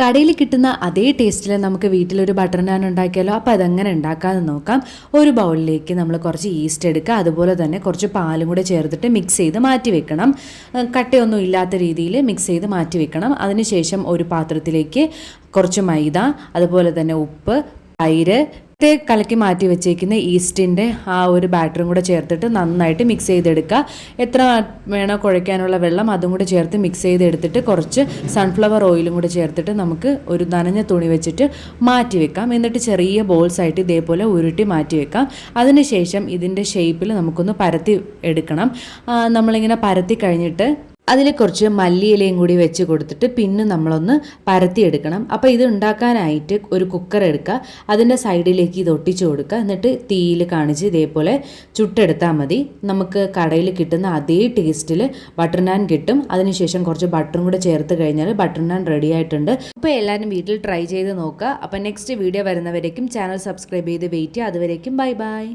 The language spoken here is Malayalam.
കടയിൽ കിട്ടുന്ന അതേ ടേസ്റ്റിൽ നമുക്ക് വീട്ടിലൊരു ബട്ടർ നാൻ ഉണ്ടാക്കിയാലോ? അപ്പോൾ അതെങ്ങനെ ഉണ്ടാക്കാമെന്ന് നോക്കാം. ഒരു ബൗളിലേക്ക് നമ്മൾ കുറച്ച് ഈസ്റ്റ് എടുക്കുക, അതുപോലെ തന്നെ കുറച്ച് പാലും കൂടെ ചേർത്തിട്ട് മിക്സ് ചെയ്ത് മാറ്റി വെക്കണം. കട്ടയൊന്നും ഇല്ലാത്ത രീതിയിൽ മിക്സ് ചെയ്ത് മാറ്റി വെക്കണം. അതിനുശേഷം ഒരു പാത്രത്തിലേക്ക് കുറച്ച് മൈദ, അതുപോലെ തന്നെ ഉപ്പ്, തൈര്, കലക്കി മാറ്റി വെച്ചേക്കുന്ന ഈസ്റ്റിൻ്റെ ആ ഒരു ബാറ്ററും കൂടെ ചേർത്തിട്ട് നന്നായിട്ട് മിക്സ് ചെയ്തെടുക്കുക. എത്ര വേണോ കുഴയ്ക്കാനുള്ള വെള്ളം അതും കൂടെ ചേർത്ത് മിക്സ് ചെയ്തെടുത്തിട്ട് കുറച്ച് സൺഫ്ലവർ ഓയിലും കൂടെ ചേർത്തിട്ട് നമുക്ക് ഒരു നനഞ്ഞ തുണി വെച്ചിട്ട് മാറ്റി വെക്കാം. എന്നിട്ട് ചെറിയ ബോൾസ് ആയിട്ട് ഇതേപോലെ ഉരുട്ടി മാറ്റി വെക്കാം. അതിനുശേഷം ഇതിൻ്റെ ഷേപ്പിൽ നമുക്കൊന്ന് പരത്തി എടുക്കണം. നമ്മളിങ്ങനെ പരത്തി കഴിഞ്ഞിട്ട് അതിൽ കുറച്ച് മല്ലിയിലയും കൂടി വെച്ച് കൊടുത്തിട്ട് പിന്നെ നമ്മളൊന്ന് പരത്തിയെടുക്കണം. അപ്പോൾ ഇത് ഉണ്ടാക്കാനായിട്ട് ഒരു കുക്കർ എടുക്കുക, അതിൻ്റെ സൈഡിലേക്ക് ഇത് ഒട്ടിച്ചു കൊടുക്കുക. എന്നിട്ട് തീയിൽ കാണിച്ച് ഇതേപോലെ ചുട്ടെടുത്താൽ മതി. നമുക്ക് കടയിൽ കിട്ടുന്ന അതേ ടേസ്റ്റിൽ ബട്ടർ നാൻ കിട്ടും. അതിനുശേഷം കുറച്ച് ബട്ടറും കൂടെ ചേർത്ത് കഴിഞ്ഞാൽ ബട്ടർ നാൻ റെഡി ആയിട്ടുണ്ട്. അപ്പോൾ എല്ലാവരും വീട്ടിൽ ട്രൈ ചെയ്ത് നോക്കുക. അപ്പോൾ നെക്സ്റ്റ് വീഡിയോ വരുന്നവരേക്കും ചാനൽ സബ്സ്ക്രൈബ് ചെയ്ത് വെയിറ്റ് ചെയ്യുക. അതുവരേക്കും ബൈ ബൈ.